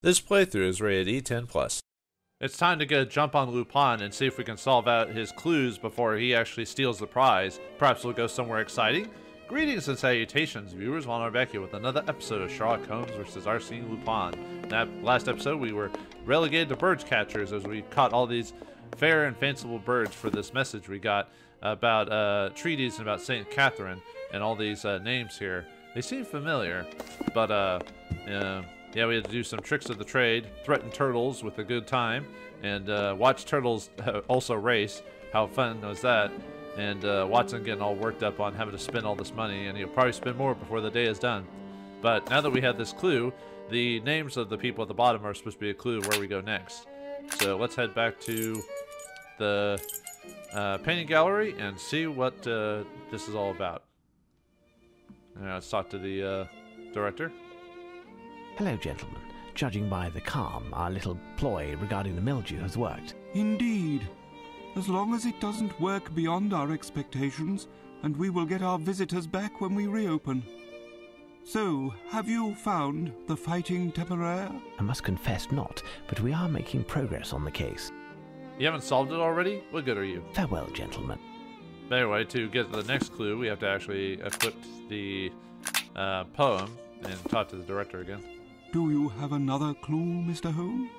This playthrough is rated E10+. It's time to get a jump on Lupin and see if we can solve out his clues before he actually steals the prize. Perhaps we'll go somewhere exciting. Greetings and salutations, viewers. Juan back here with another episode of Sherlock Holmes vs. Arsène Lupin. In that last episode, we were relegated to bird catchers as we caught all these fair and fanciful birds for this message we got about treaties and about St. Catherine and all these names here. They seem familiar, but yeah, we had to do some tricks of the trade, threaten turtles with a good time, and watch turtles also race. How fun was that? And Watson getting all worked up on having to spend all this money, and he'll probably spend more before the day is done. But now that we have this clue, the names of the people at the bottom are supposed to be a clue where we go next. So let's head back to the painting gallery and see what this is all about. Let's talk to the director. Hello, gentlemen. Judging by the calm, our little ploy regarding the mildew has worked. Indeed. As long as it doesn't work beyond our expectations, and we will get our visitors back when we reopen. So, have you found the fighting temeraire? I must confess not, but we are making progress on the case. You haven't solved it already? What good are you? Farewell, gentlemen. But anyway, to get the next clue, we have to actually equip the poem and talk to the director again. Do you have another clue, Mr. Holmes?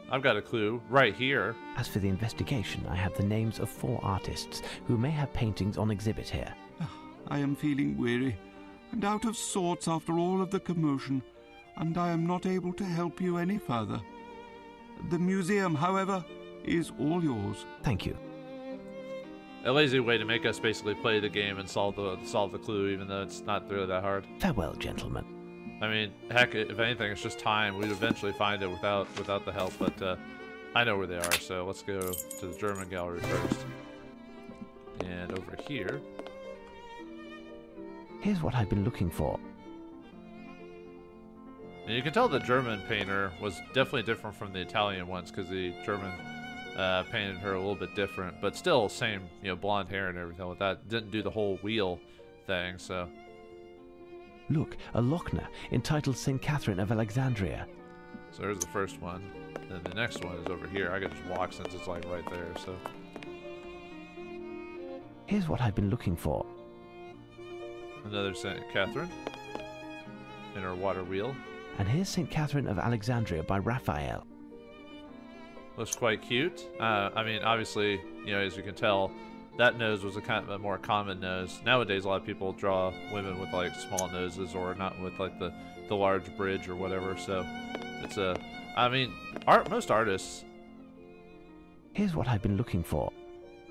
I've got a clue right here. As for the investigation, I have the names of 4 artists who may have paintings on exhibit here. I am feeling weary and out of sorts after all of the commotion, and I am not able to help you any further. The museum, however, is all yours. Thank you. A lazy way to make us basically play the game and solve the clue, even though it's not really that hard. Farewell, gentlemen. I mean, heck, if anything, it's just time. We'd eventually find it without the help, but I know where they are, so let's go to the German gallery first. And over here. Here's what I've been looking for. And you can tell the German painter was definitely different from the Italian ones, because the German painted her a little bit different, but still same, blonde hair and everything like that. Didn't do the whole wheel thing, so. Look, a Lochner entitled St. Catherine of Alexandria. So there's the first one. Then the next one is over here. I can just walk since it's like right there, so. Here's what I've been looking for. Another St. Catherine in her water wheel. And here's St. Catherine of Alexandria by Raphael. Looks quite cute. I mean, obviously, as you can tell, that nose was a kind of a more common nose. Nowadays, a lot of people draw women with like small noses or not with like the large bridge or whatever. So it's I mean, most artists. Here's what I've been looking for.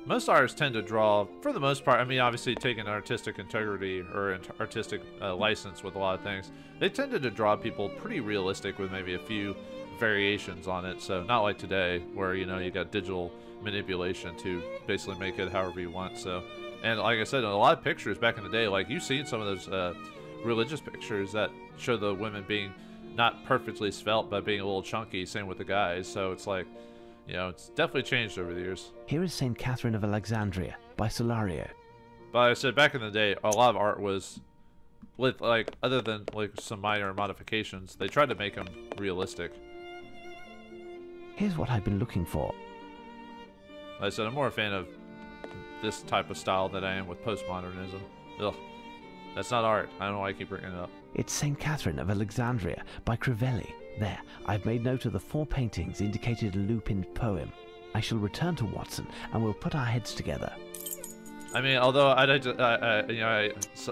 Most artists tend to draw, for the most part, I mean, obviously taking artistic integrity or artistic license with a lot of things, they tended to draw people pretty realistic with maybe a few variations on it. So not like today where, you got digital manipulation to basically make it however you want. So, and like I said, in a lot of pictures back in the day, like you've seen some of those religious pictures that show the women being not perfectly svelte but being a little chunky, same with the guys. So it's like, it's definitely changed over the years. Here is St. Catherine of Alexandria by Solario. But I said back in the day, a lot of art was with like, other than like some minor modifications, they tried to make them realistic. Here's what I've been looking for. Like I said, I'm more a fan of this type of style than I am with postmodernism. Ugh, that's not art. I don't know why I keep bringing it up. It's St. Catherine of Alexandria by Crivelli. There, I've made note of the 4 paintings indicated in Lupin's poem. I shall return to Watson, and we'll put our heads together. I mean, although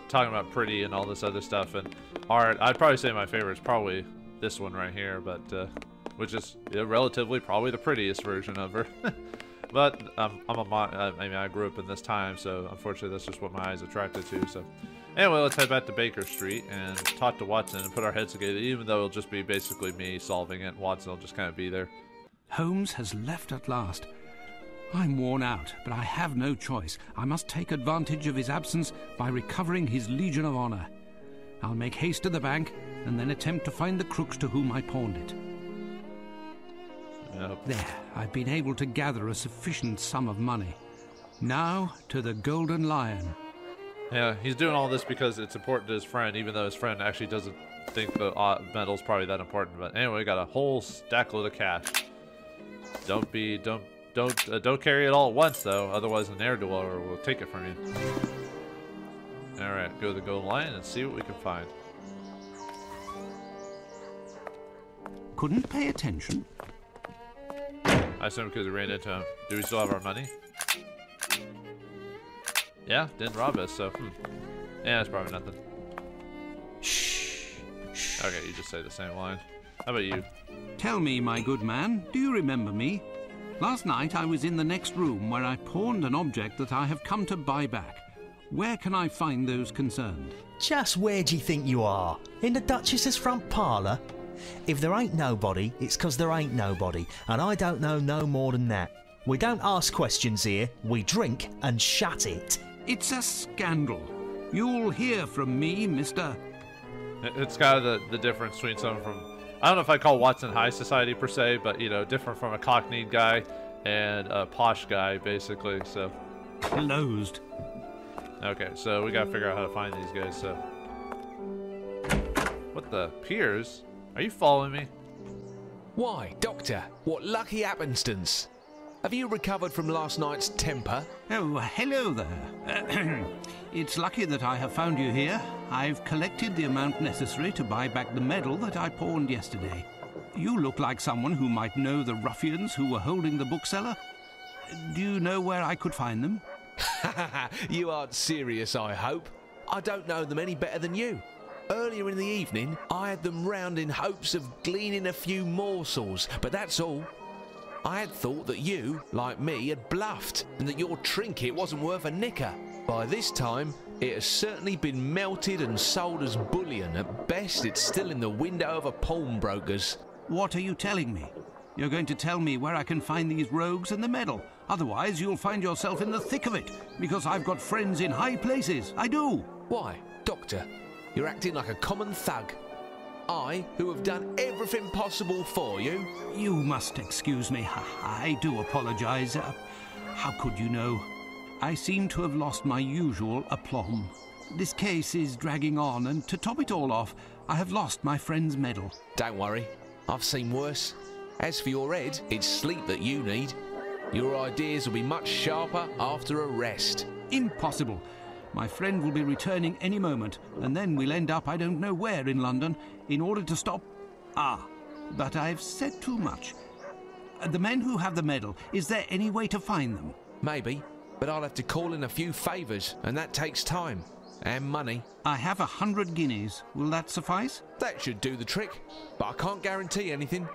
talking about pretty and all this other stuff and art, I'd probably say my favorite is probably this one right here, but which is relatively probably the prettiest version of her. But I grew up in this time, so unfortunately that's just what my eyes attracted to. So anyway, let's head back to Baker Street and talk to Watson and put our heads together, even though it'll just be basically me solving it. Watson will just kind of be there. Holmes has left at last. I'm worn out, but I have no choice. I must take advantage of his absence by recovering his Legion of Honor. I'll make haste to the bank and then attempt to find the crooks to whom I pawned it. Yep. There, I've been able to gather a sufficient sum of money. Now to the Golden Lion. Yeah, he's doing all this because it's important to his friend, even though his friend actually doesn't think the metal's probably that important. But anyway, we got a whole stack load of cash. Don't carry it all at once though, otherwise an air dweller will take it from you. All right, go to the gold line and see what we can find. Couldn't pay attention. I assume because we ran into him. Do we still have our money? Yeah, didn't rob us, so yeah, that's probably nothing. Shh. Okay, you just say the same line. How about you? Tell me, my good man, do you remember me? Last night I was in the next room where I pawned an object that I have come to buy back. Where can I find those concerned? Just where do you think you are? In the Duchess's front parlour? If there ain't nobody, it's 'cause there ain't nobody, and I don't know no more than that. We don't ask questions here, we drink and shut it. It's a scandal. You'll hear from me, mister. It's kind of the difference between someone from, I don't know if I call Watson high society per se, but you know, different from a cockneyed guy and a posh guy, basically. So Closed. okay, so we gotta figure out how to find these guys. So what the Piers? Are you following me? Why, Doctor, what lucky happenstance? Have you recovered from last night's temper? Oh, hello there. It's lucky that I have found you here. I've collected the amount necessary to buy back the medal that I pawned yesterday. You look like someone who might know the ruffians who were holding the bookseller. Do you know where I could find them? You aren't serious, I hope. I don't know them any better than you. Earlier in the evening, I had them round in hopes of gleaning a few morsels, but that's all. I had thought that you, like me, had bluffed, and that your trinket wasn't worth a nicker. By this time, it has certainly been melted and sold as bullion. At best, it's still in the window of a pawnbroker's. What are you telling me? You're going to tell me where I can find these rogues and the medal. Otherwise, you'll find yourself in the thick of it, because I've got friends in high places. I do. Why, Doctor, you're acting like a common thug. I, who have done everything possible for you. You must excuse me. I do apologize. How could you know? I seem to have lost my usual aplomb. This case is dragging on, and to top it all off, I have lost my friend's medal. Don't worry, I've seen worse. As for your head, it's sleep that you need. Your ideas will be much sharper after a rest. Impossible. My friend will be returning any moment, and then we'll end up I don't know where in London in order to stop... but I've said too much. The men who have the medal, is there any way to find them? Maybe, but I'll have to call in a few favours, and that takes time. And money. I have 100 guineas. Will that suffice? That should do the trick, but I can't guarantee anything.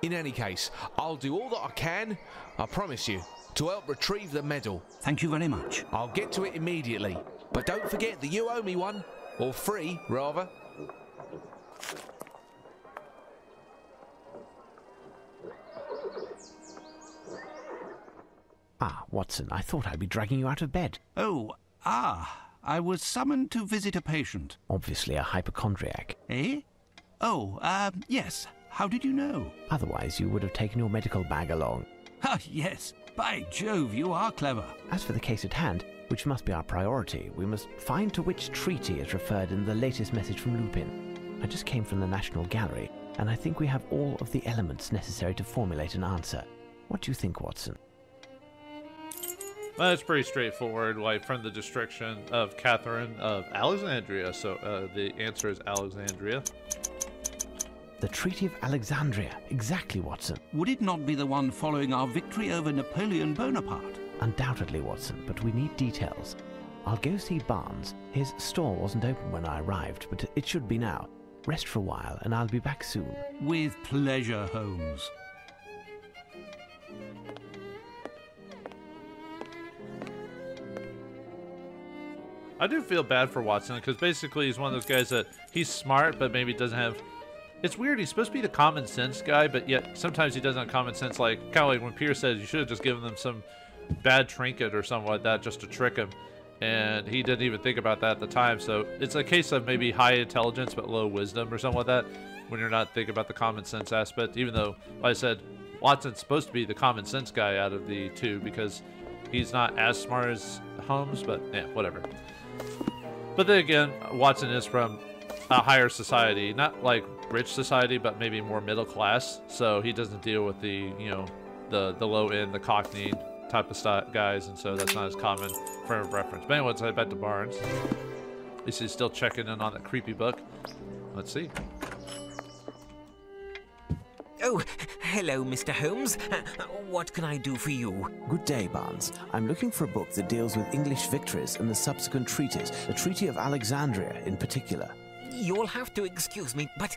In any case, I'll do all that I can, I promise you, to help retrieve the medal. Thank you very much. I'll get to it immediately, but don't forget that you owe me one. Or 3, rather. Watson, I thought I'd be dragging you out of bed. I was summoned to visit a patient. Obviously a hypochondriac. Eh? Yes. How did you know? Otherwise, you would have taken your medical bag along. Yes. By Jove, you are clever. As for the case at hand, which must be our priority, we must find to which treaty is referred in the latest message from Lupin. I just came from the National Gallery, and I think we have all of the elements necessary to formulate an answer. What do you think, Watson? Well, it's pretty straightforward, like from the destruction of Catherine of Alexandria. So the answer is Alexandria. The Treaty of Alexandria. Exactly, Watson. Would it not be the one following our victory over Napoleon Bonaparte? Undoubtedly, Watson, but we need details. I'll go see Barnes. His store wasn't open when I arrived, but it should be now. Rest for a while, and I'll be back soon. With pleasure, Holmes. I do feel bad for Watson, because basically he's one of those guys that he's smart, but maybe doesn't have... It's weird, he's supposed to be the common sense guy, but yet sometimes he doesn't have common sense, like, kind of like when Pierce says you should have just given them some bad trinket or something like that just to trick him. And he didn't even think about that at the time, so it's a case of maybe high intelligence but low wisdom or something like that, when you're not thinking about the common sense aspect, even though, like I said, Watson's supposed to be the common sense guy out of the two, because he's not as smart as Holmes, but yeah, whatever. But then again, Watson is from a higher society, not like rich society, but maybe more middle class. So he doesn't deal with the, you know, the low end, the cockney type of guys, and so that's not as common frame of reference. But anyway, let's head back to Barnes. At least he's still checking in on that creepy book. Let's see. Oh, hello, Mr. Holmes. What can I do for you? Good day, Barnes. I'm looking for a book that deals with English victories and the subsequent treaties, the Treaty of Alexandria in particular. You'll have to excuse me, but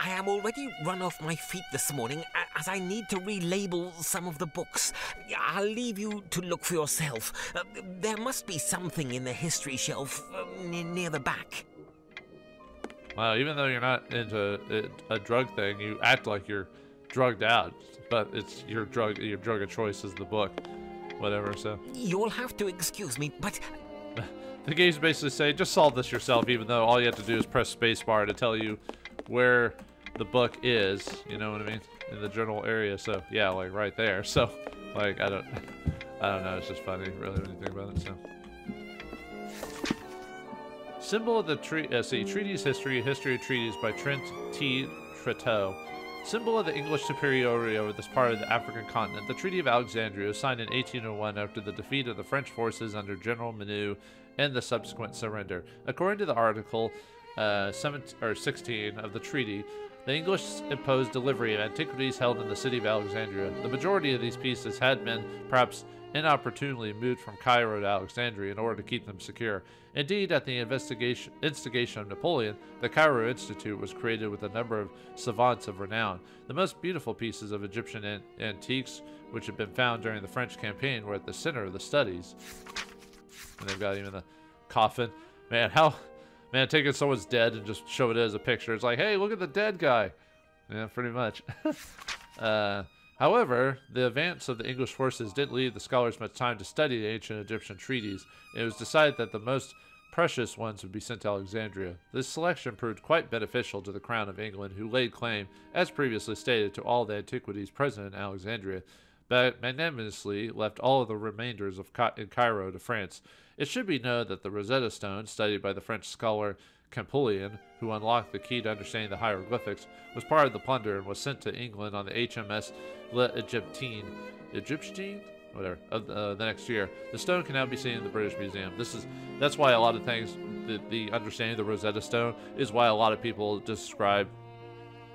I am already run off my feet this morning as I need to relabel some of the books. I'll leave you to look for yourself. There must be something in the history shelf near the back. Wow, even though you're not into a drug thing, you act like you're drugged out, but it's your drug of choice is the book, whatever. So you'll have to excuse me, but the game's basically saying just solve this yourself, even though all you have to do is press spacebar to tell you where the book is. You know what I mean? In the general area. So yeah, like right there. So like I don't know. It's just funny, really, when you think about it. So. Symbol of the treaties history of treaties by Trent T. Tretteau. Symbol of the English superiority over this part of the African continent. The Treaty of Alexandria was signed in 1801 after the defeat of the French forces under General Menou and the subsequent surrender. According to the Article 16 of the treaty, the English imposed delivery of antiquities held in the city of Alexandria. The majority of these pieces had been, perhaps inopportunely, moved from Cairo to Alexandria in order to keep them secure. Indeed, at the instigation of Napoleon, the Cairo Institute was created with a number of savants of renown. The most beautiful pieces of Egyptian antiques, which had been found during the French campaign, were at the center of the studies. And they've got even the coffin. Man, taking someone's dead and just show it as a picture. It's like, hey, look at the dead guy. Yeah, pretty much. However, the advance of the English forces didn't leave the scholars much time to study the ancient Egyptian treaties. It was decided that the most precious ones would be sent to Alexandria. This selection proved quite beneficial to the Crown of England, who laid claim, as previously stated, to all the antiquities present in Alexandria, but magnanimously left all of the remainders in Cairo to France. It should be known that the Rosetta Stone, studied by the French scholar Champollion, who unlocked the key to understanding the hieroglyphics, was part of the plunder and was sent to England on the HMS L'Egyptine, whatever, of the next year. The stone can now be seen in the British Museum. That's why a lot of things, the understanding of the Rosetta Stone is why a lot of people describe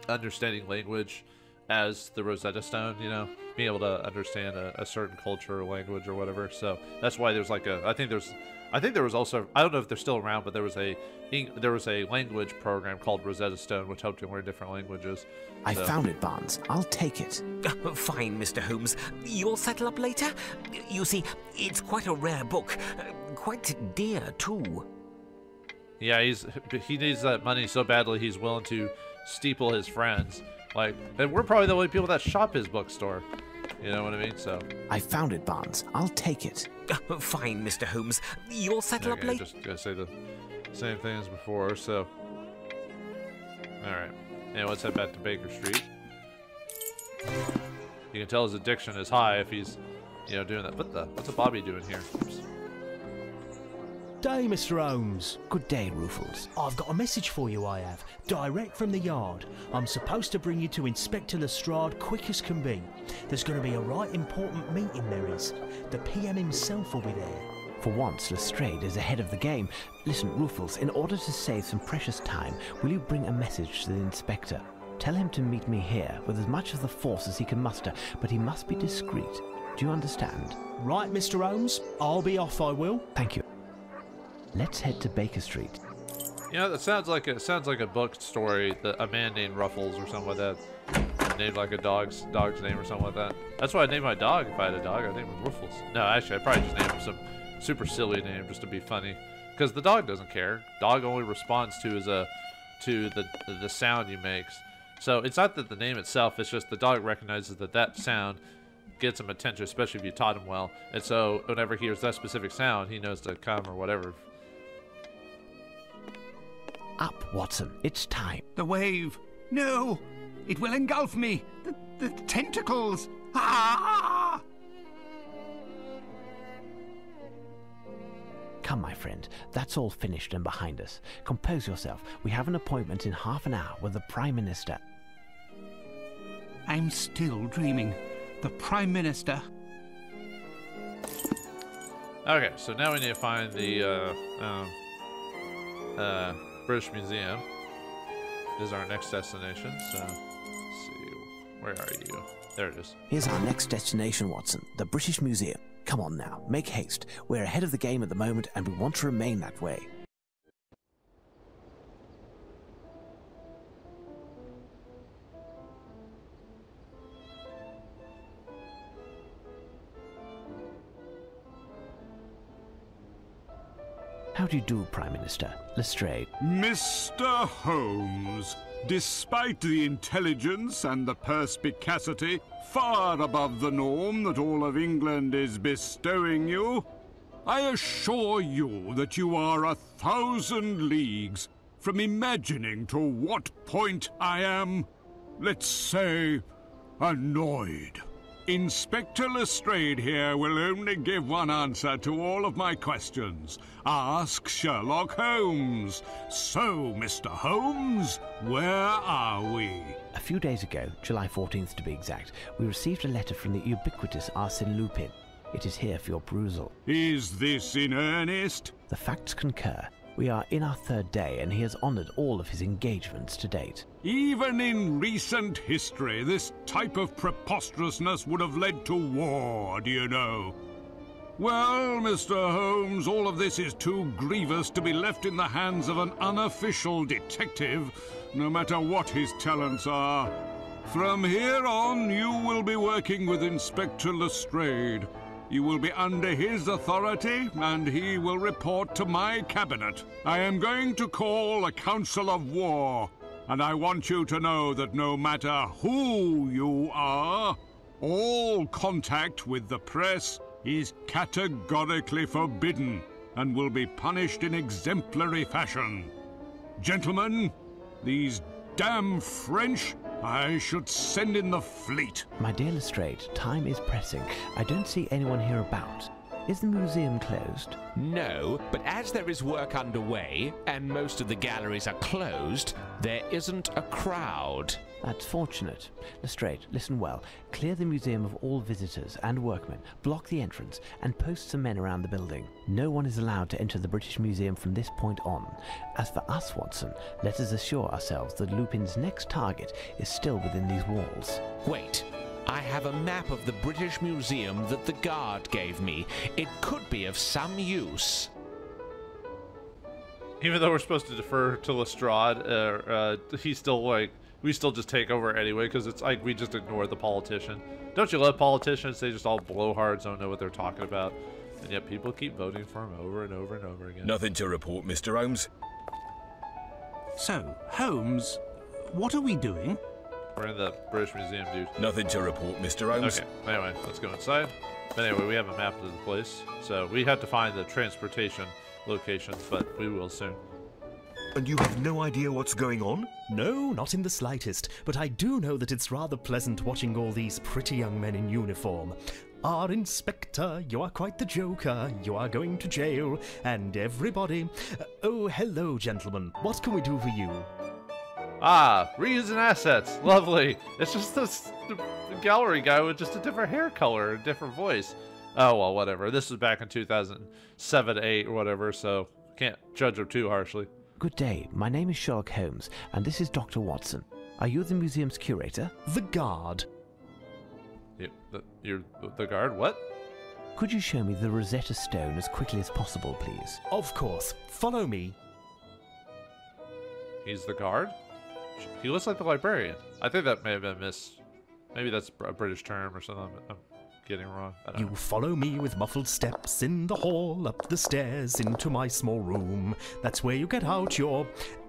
understanding language as the Rosetta Stone, you know, being able to understand a certain culture or language or whatever. So that's why there's like I think there was also, I don't know if they're still around, but there was a language program called Rosetta Stone, which helped you learn different languages. I found it, Barnes. I'll take it. Fine, Mr. Holmes. You'll settle up later? You see, it's quite a rare book. Quite dear, too. Yeah, he needs that money so badly he's willing to steeple his friends. Like, and we're probably the only people that shop his bookstore. You know what I mean? So I found it, Barnes. I'll take it. Fine, Mr. Holmes. You'll settle up later. Just gotta say the same thing as before. So, all right. Anyway, let's head back to Baker Street. You can tell his addiction is high if he's, you know, doing that. What's a Bobby doing here? Oops. Day, Mr. Holmes. Good day, Ruffles. I've got a message for you, I have. Direct from the yard. I'm supposed to bring you to Inspector Lestrade quick as can be. There's going to be a right important meeting, there is. The PM himself will be there. For once, Lestrade is ahead of the game. Listen, Ruffles, in order to save some precious time, will you bring a message to the Inspector? Tell him to meet me here with as much of the force as he can muster, but he must be discreet. Do you understand? Right, Mr. Holmes. I'll be off, I will. Thank you. Let's head to Baker Street. You know, that sounds like a book story that a man named Ruffles or something like that. Named like a dog's name or something like that. That's why I named my dog. If I had a dog, I'd name him Ruffles. No, actually, I'd probably just name him some super silly name just to be funny. Because the dog doesn't care. Dog only responds to the sound he makes. So it's not that the name itself, it's just the dog recognizes that sound gets him attention, especially if you taught him well. And so whenever he hears that specific sound, he knows to come or whatever. Up, Watson. It's time. The wave. No! It will engulf me! The tentacles! Ah! Come, my friend, that's all finished and behind us. Compose yourself. We have an appointment in half an hour with the Prime Minister. I'm still dreaming. The Prime Minister. Okay, so now we need to find the British Museum. Is our next destination. So let's see, where are you? There it is. Here's our next destination, Watson. The British Museum. Come on now, make haste. We're ahead of the game at the moment, and we want to remain that way. How do you do, Prime Minister? Lestrade. Mr. Holmes, despite the intelligence and the perspicacity far above the norm that all of England is bestowing you, I assure you that you are 1,000 leagues from imagining to what point I am, let's say, annoyed. Inspector Lestrade here will only give one answer to all of my questions. Ask Sherlock Holmes. So, Mr. Holmes, where are we? A few days ago, July 14th to be exact, we received a letter from the ubiquitous Arsène Lupin. It is here for your perusal. Is this in earnest? The facts concur. We are in our third day, and he has honoured all of his engagements to date. Even in recent history, this type of preposterousness would have led to war, do you know? Well, Mr. Holmes, all of this is too grievous to be left in the hands of an unofficial detective, no matter what his talents are. From here on, you will be working with Inspector Lestrade. You will be under his authority, and he will report to my cabinet. I am going to call a council of war, and I want you to know that no matter who you are, all contact with the press is categorically forbidden and will be punished in exemplary fashion. Gentlemen, these damn French, I should send in the fleet. My dear Lestrade, time is pressing. I don't see anyone here about. Is the museum closed? No, but as there is work underway, and most of the galleries are closed, there isn't a crowd. That's fortunate. Lestrade, listen well. Clear the museum of all visitors and workmen, block the entrance, and post some men around the building. No one is allowed to enter the British Museum from this point on. As for us, Watson, let us assure ourselves that Lupin's next target is still within these walls. Wait, I have a map of the British Museum that the guard gave me. It could be of some use. Even though we're supposed to defer to Lestrade, he's still like, we still just take over anyway, because it's like we just ignore the politician. Don't you love politicians? They just all blowhards, don't know what they're talking about. And yet people keep voting for him over and over and over again. Nothing to report, Mr. Holmes. So, Holmes, what are we doing? We're in the British Museum, dude. Nothing to report, Mr. Holmes. Okay, anyway, let's go inside. But anyway, we have a map of the place. So we have to find the transportation locations, but we will soon. And you have no idea what's going on? No, not in the slightest, but I do know that it's rather pleasant watching all these pretty young men in uniform. Our Inspector, you are quite the joker, you are going to jail, and everybody... Oh, hello, gentlemen. What can we do for you? Ah, reusing assets. Lovely. It's just this gallery guy with just a different hair color, a different voice. Oh, well, whatever. This was back in 2007, 8 or whatever, so can't judge him too harshly. Good day. My name is Sherlock Holmes, and this is Dr. Watson. Are you the museum's curator? The guard. You're the guard? What? Could you show me the Rosetta Stone as quickly as possible, please? Of course. Follow me. He's the guard? He looks like the librarian. I think that may have been maybe that's a British term or something I'm getting wrong. I don't know. You follow me with muffled steps in the hall, up the stairs, into my small room. That's where you get out your...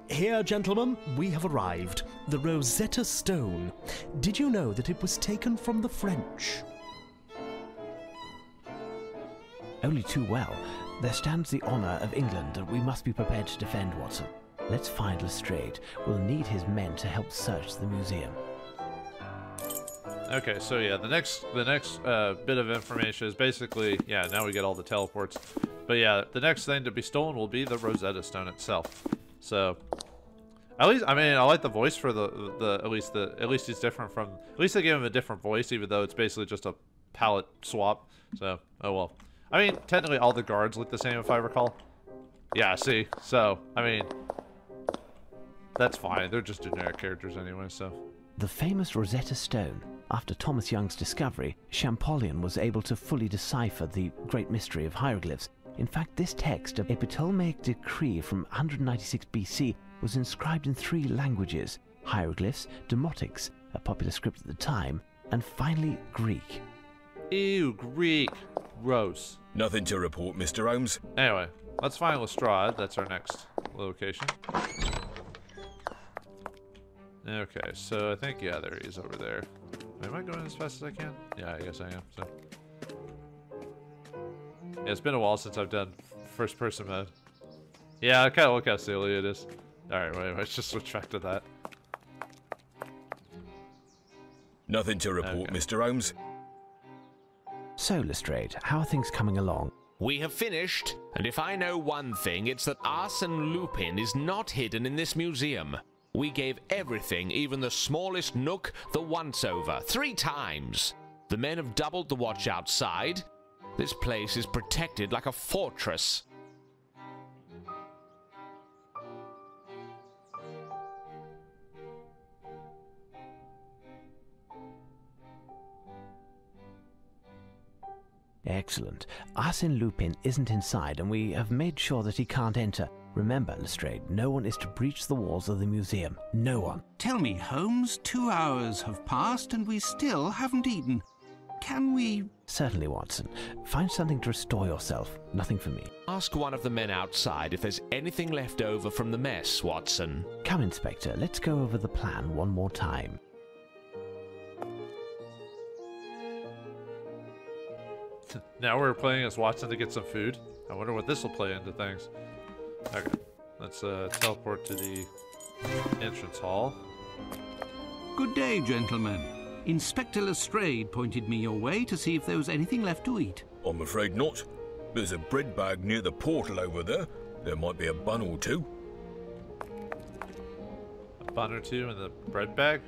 Here, gentlemen, we have arrived. The Rosetta Stone. Did you know that it was taken from the French? Only too well. There stands the honour of England that we must be prepared to defend, Watson. Let's find Lestrade. We'll need his men to help search the museum. Okay, so yeah, the next bit of information is basically, yeah, now we get all the teleports. But yeah, the next thing to be stolen will be the Rosetta Stone itself. So, at least, I mean, I like the voice for at least he's different from, at least they gave him a different voice, even though it's basically just a palette swap. So, oh well. I mean, technically all the guards look the same if I recall. Yeah, see? So, I mean, that's fine. They're just generic characters anyway, so. The famous Rosetta Stone. After Thomas Young's discovery, Champollion was able to fully decipher the great mystery of hieroglyphs. In fact, this text, a Ptolemaic decree from 196 BC, was inscribed in 3 languages: hieroglyphs, Demotics, a popular script at the time, and finally Greek. Ew, Greek. Gross. Nothing to report, Mr. Holmes. Anyway, let's find Lestrade. That's our next location. Okay, so I think, yeah, there he is over there. Am I going as fast as I can? Yeah, I guess I am, so. Yeah, it's been a while since I've done first person mode. Yeah, I kind of look how silly it is. Alright, wait, let's just switch back to that. Nothing to report, Okay. Mr. Holmes. So, Lestrade, how are things coming along? We have finished, and if I know one thing, it's that Arsène Lupin is not hidden in this museum. We gave everything, even the smallest nook, the once-over, 3 times. The men have doubled the watch outside. This place is protected like a fortress. Excellent. Arsène Lupin isn't inside, and we have made sure that he can't enter. Remember, Lestrade, no one is to breach the walls of the museum. No one. Tell me, Holmes, 2 hours have passed and we still haven't eaten. Can we... Certainly, Watson. Find something to restore yourself. Nothing for me. Ask one of the men outside if there's anything left over from the mess, Watson. Come, Inspector. Let's go over the plan one more time. Now we're playing as Watson to get some food. I wonder what this will play into things. Okay, let's teleport to the entrance hall. Good day, gentlemen. Inspector Lestrade pointed me your way to see if there was anything left to eat. I'm afraid not. There's a bread bag near the portal over there. There might be a bun or 2. A bun or 2 in the bread bag?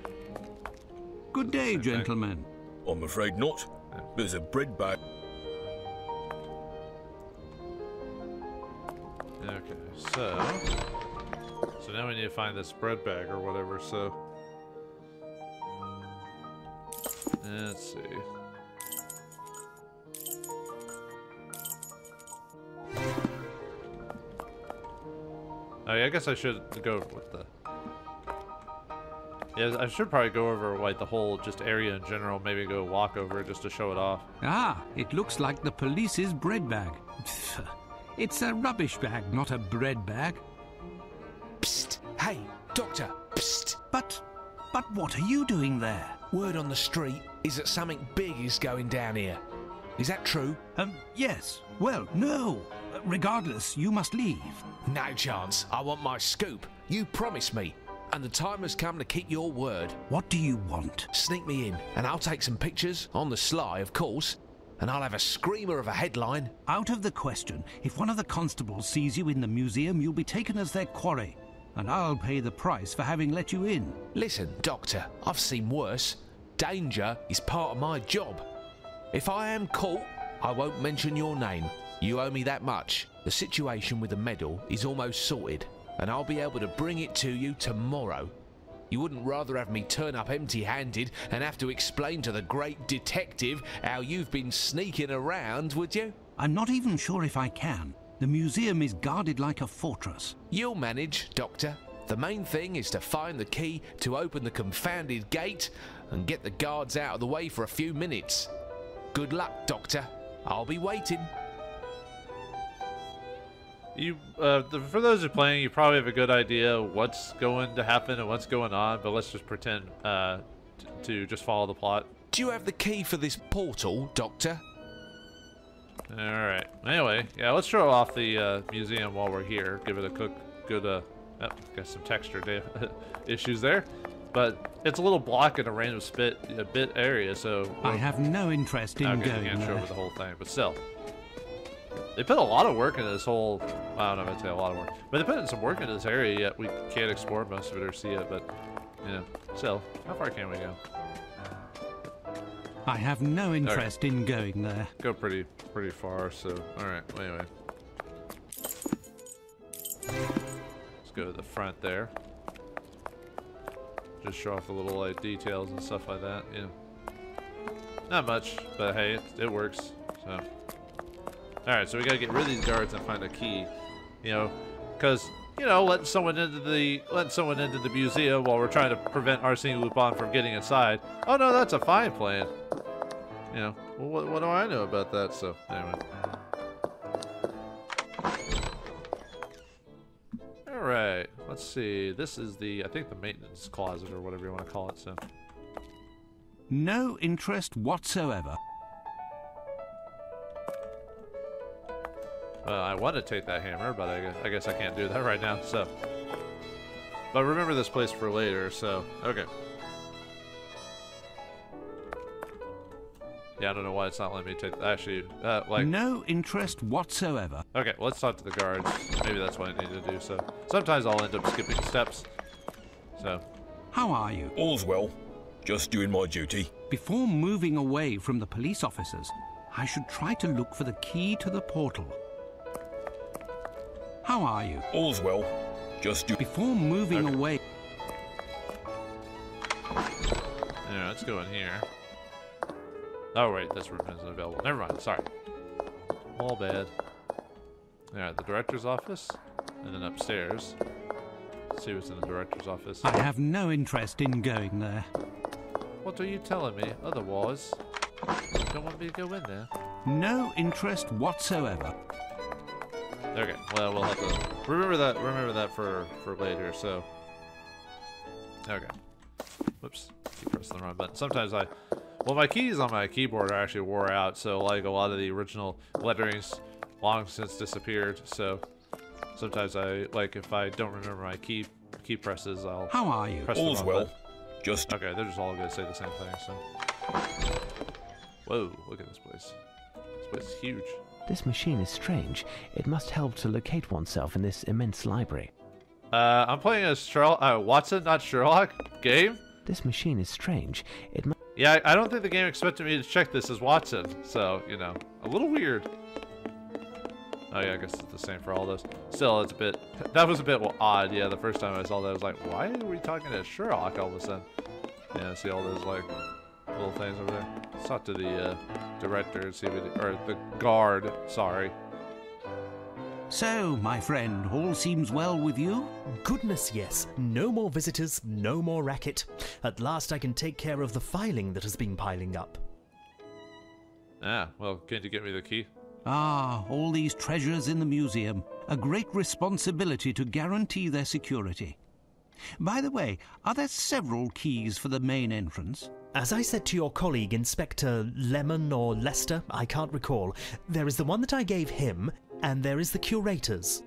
Good day, Same thing. gentlemen. I'm afraid not. There's a bread bag. Okay, so now we need to find this bread bag or whatever, so let's see. Oh yeah, I guess I should go with the... Yeah, I should probably go over like the whole just area in general, maybe go walk over it just to show it off. Ah, it looks like the police's bread bag. It's a rubbish bag, not a bread bag. Psst! Hey, Doctor! Psst! But what are you doing there? Word on the street is that something big is going down here. Is that true? Yes. Well, no. Regardless, you must leave. No chance. I want my scoop. You promised me. And the time has come to keep your word. What do you want? Sneak me in, and I'll take some pictures, on the sly, of course, and I'll have a screamer of a headline. Out of the question. If one of the constables sees you in the museum, you'll be taken as their quarry. And I'll pay the price for having let you in. Listen, Doctor, I've seen worse. Danger is part of my job. If I am caught, I won't mention your name. You owe me that much. The situation with the medal is almost sorted, and I'll be able to bring it to you tomorrow. You wouldn't rather have me turn up empty-handed and have to explain to the great detective how you've been sneaking around, would you? I'm not even sure if I can. The museum is guarded like a fortress. You'll manage, Doctor. The main thing is to find the key to open the confounded gate and get the guards out of the way for a few minutes. Good luck, Doctor. I'll be waiting. You, for those who are playing, you probably have a good idea what's going to happen and what's going on, but let's just pretend to just follow the plot. Do you have the key for this portal, Doctor? Alright. Anyway, yeah, let's show off the museum while we're here. Give it a good, got some texture issues there. But it's a little block in a random bit area, so... I have no interest in okay, going you can't show there. over the whole thing, but still. They put a lot of work into this whole... I don't know if I'd say a lot of work. But they put in some work into this area, yet we can't explore most of it or see it. But, you know, still, how far can we go? I have no interest in going there. Go pretty far, so... Alright, well, anyway. Let's go to the front there. Just show off the little, like, details and stuff like that, yeah. Not much, but hey, it works, so... Alright, so we gotta get rid of these guards and find a key. You know, because, you know, letting someone into the museum while we're trying to prevent Arsène Lupin from getting inside. Oh no, that's a fine plan. You know, well, what do I know about that? So, anyway. Alright, let's see. This is the, I think the maintenance closet or whatever you want to call it, so. No interest whatsoever. I want to take that hammer, but I guess I can't do that right now, so. But remember this place for later, so, okay. Yeah, I don't know why it's not letting me take, actually, like. No interest whatsoever. Okay, let's talk to the guards. Maybe that's what I need to do, so. Sometimes I'll end up skipping steps, so. How are you? All's well. Just doing my duty. Before moving away from the police officers, I should try to look for the key to the portal. How are you? All's well. Just do. Before moving away. Yeah, let's go in here. Oh wait, this room isn't available. Never mind. Sorry. All bad. Alright, the director's office, and then upstairs. Let's see what's in the director's office. I have no interest in going there. What are you telling me? Otherwise, you don't want me to go in there. No interest whatsoever. Okay, well, we'll have to remember that for later, so. Okay. Whoops. Keep pressing the wrong button. Sometimes well, my keys on my keyboard are actually wore out, so like a lot of the original letterings long since disappeared, so sometimes like if I don't remember my key presses, I'll How are you? press All's the wrong well. button. Just. Okay, they're just all gonna say the same thing, so. Whoa, look at this place. This place is huge. This machine is strange. It must help to locate oneself in this immense library. I'm playing a Watson, not Sherlock game. This machine is strange. It must... Yeah, I don't think the game expected me to check this as Watson, so, you know, a little weird. Oh yeah, I guess it's the same for all those. Still, it's a bit, that was a bit odd, yeah, the first time I saw that, I was like, why are we talking to Sherlock all of a sudden? Yeah, see all those, like, little things over there. Let's talk to the, director and see or the guard, sorry. So, my friend, all seems well with you? Goodness, yes. No more visitors, no more racket. At last I can take care of the filing that has been piling up. Ah, well, can't you get me the key? Ah, all these treasures in the museum. A great responsibility to guarantee their security. By the way, are there several keys for the main entrance? As I said to your colleague, Inspector Lemon or Lester, I can't recall, there is the one that I gave him, and there is the curator's.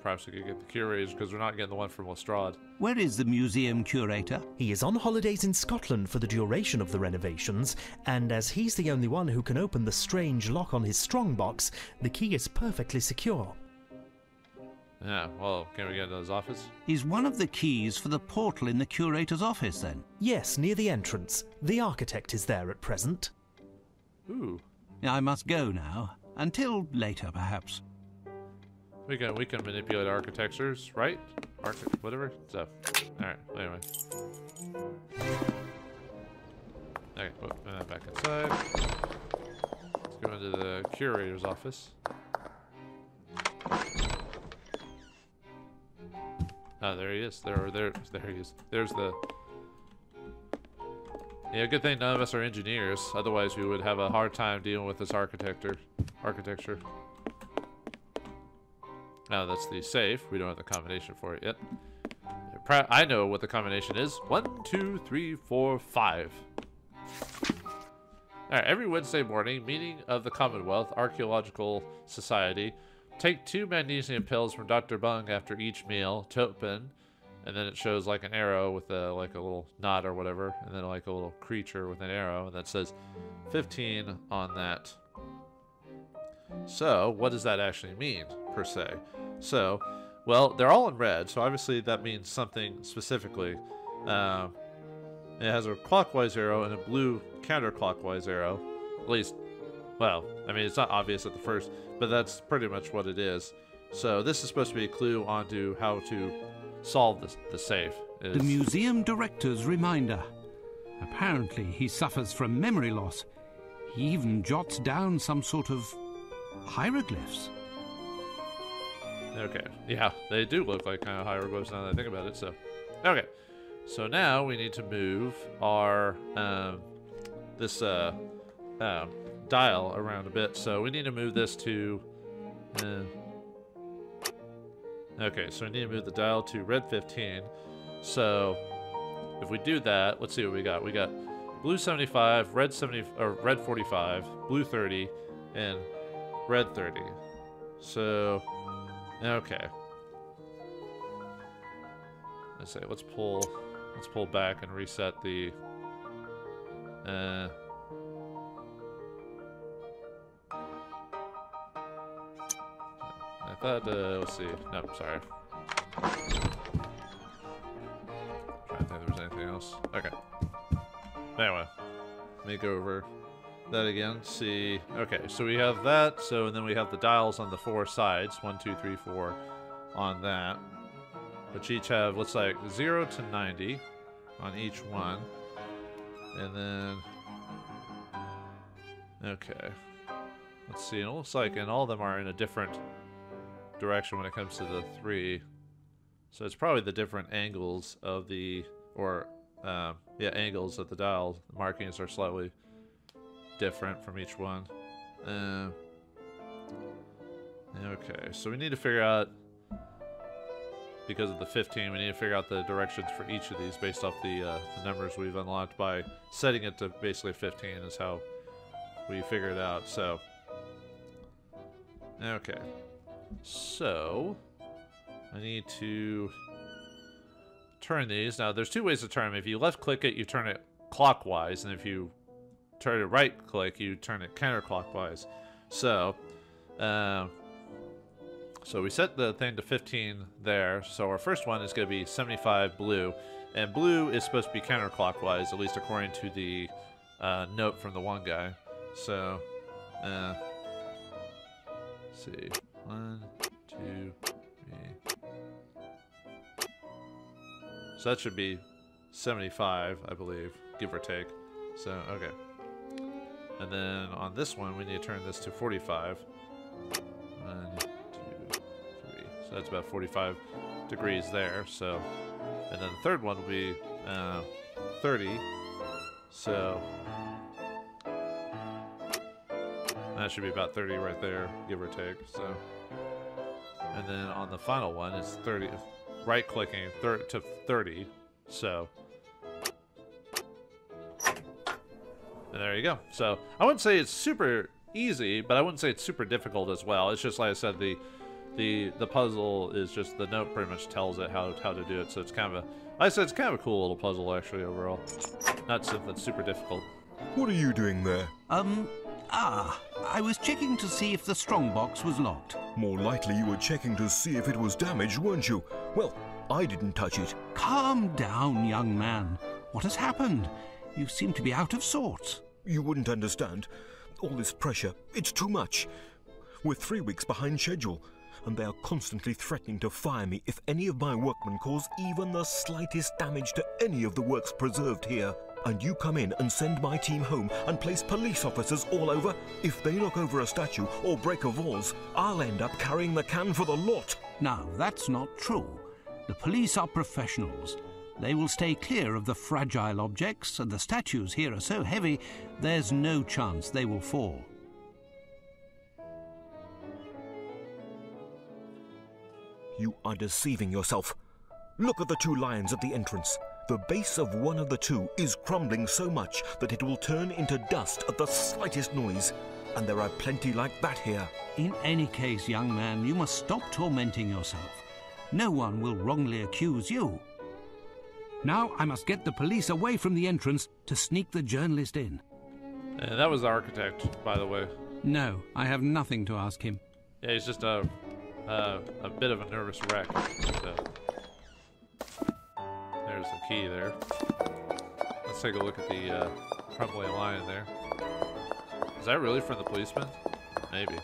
Perhaps we could get the curator's because we're not getting the one from Lestrade. Where is the museum curator? He is on holidays in Scotland for the duration of the renovations, and as he's the only one who can open the strange lock on his strongbox, the key is perfectly secure. Yeah, well, can we get into his office? Is one of the keys for the portal in the curator's office, then? Yes, near the entrance. The architect is there at present. Ooh. I must go now. Until later, perhaps. We can manipulate architectures, right? Whatever. So, alright, anyway. Okay, put that back inside. Let's go into the curator's office. Oh, there he is. There he is. There's the... Yeah, good thing none of us are engineers. Otherwise, we would have a hard time dealing with this architecture. Now, that's the safe. We don't have the combination for it yet. I know what the combination is. 1, 2, 3, 4, 5. Alright, every Wednesday morning, meeting of the Commonwealth Archaeological Society. Take 2 magnesium pills from Dr. Bung after each meal to open, and then it shows like an arrow with a little knot or whatever, and then like a little creature with an arrow, and that says 15 on that. So, what does that actually mean, per se? So, well, they're all in red, so obviously that means something specifically. It has a clockwise arrow and a blue counterclockwise arrow. At least, well, I mean, it's not obvious at the first, but that's pretty much what it is. So this is supposed to be a clue onto how to solve the safe. The museum director's reminder. Apparently he suffers from memory loss. He even jots down some sort of hieroglyphs. Okay, yeah, they do look like kind of hieroglyphs now that I think about it, so. Okay, so now we need to move our, this dial around a bit. So we need to move this to, okay, so we need to move the dial to red 15. So if we do that, let's see what we got. We got blue 75, red 70, or red 45, blue 30, and red 30. So, okay. Let's say let's pull back and reset the. I thought, let's see. No, sorry. Trying to think if there's anything else. Okay. Anyway, let me go over that again. See. Okay, so we have that. So, and then we have the dials on the 4 sides. 1, 2, 3, 4 on that. Which each have, looks like 0 to 90 on each one. And then. Okay. Let's see. It looks like, and all of them are in a different direction when it comes to the 3. So it's probably the different angles of the, or yeah, angles of the dial. The markings are slightly different from each one. Okay, so we need to figure out, because of the 15, we need to figure out the directions for each of these based off the numbers we've unlocked by setting it to basically 15 is how we figure it out. So, okay. So, I need to turn these. Now, there's 2 ways to turn them. If you left click it, you turn it clockwise, and if you turn it right click, you turn it counterclockwise. So, so we set the thing to 15 there. So our first one is going to be 75 blue, and blue is supposed to be counterclockwise, at least according to the note from the one guy. So, let's see. 1, 2, 3. So that should be 75, I believe, give or take. So, okay. And then on this one, we need to turn this to 45. 1, 2, 3. So that's about 45 degrees there. So, and then the third one will be 30. So that should be about 30 right there, give or take. So. And then on the final one, it's 30, right clicking to 30. So, and there you go. So I wouldn't say it's super easy, but I wouldn't say it's super difficult as well. It's just like I said, the puzzle is just, the note pretty much tells it how to do it. So it's kind of a, like I said, it's kind of a cool little puzzle actually overall. Not something super difficult. What are you doing there? I was checking to see if the strongbox was locked. More likely you were checking to see if it was damaged, weren't you? Well, I didn't touch it. Calm down, young man. What has happened? You seem to be out of sorts. You wouldn't understand. All this pressure, it's too much. We're 3 weeks behind schedule, and they are constantly threatening to fire me if any of my workmen cause even the slightest damage to any of the works preserved here. And you come in and send my team home and place police officers all over? If they knock over a statue or break a vase, I'll end up carrying the can for the lot. Now, that's not true. The police are professionals. They will stay clear of the fragile objects, and the statues here are so heavy, there's no chance they will fall. You are deceiving yourself. Look at the 2 lions at the entrance. The base of one of the 2 is crumbling so much that it will turn into dust at the slightest noise. And there are plenty like that here. In any case, young man, you must stop tormenting yourself. No one will wrongly accuse you. Now I must get the police away from the entrance to sneak the journalist in. And that was the architect, by the way. No, I have nothing to ask him. Yeah, he's just a bit of a nervous wreck. So. There's the key there. Let's take a look at the crumbling lion there. Is that really from the policeman? Maybe.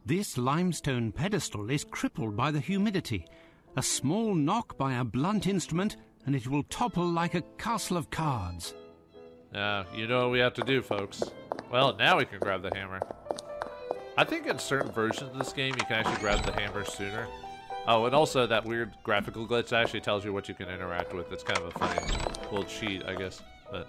This limestone pedestal is crippled by the humidity. A small knock by a blunt instrument, and it will topple like a castle of cards. Yeah, you know what we have to do, folks. Well, now we can grab the hammer. I think in certain versions of this game, you can actually grab the hammer sooner. Oh, and also that weird graphical glitch actually tells you what you can interact with. It's kind of a funny little cheat, I guess. But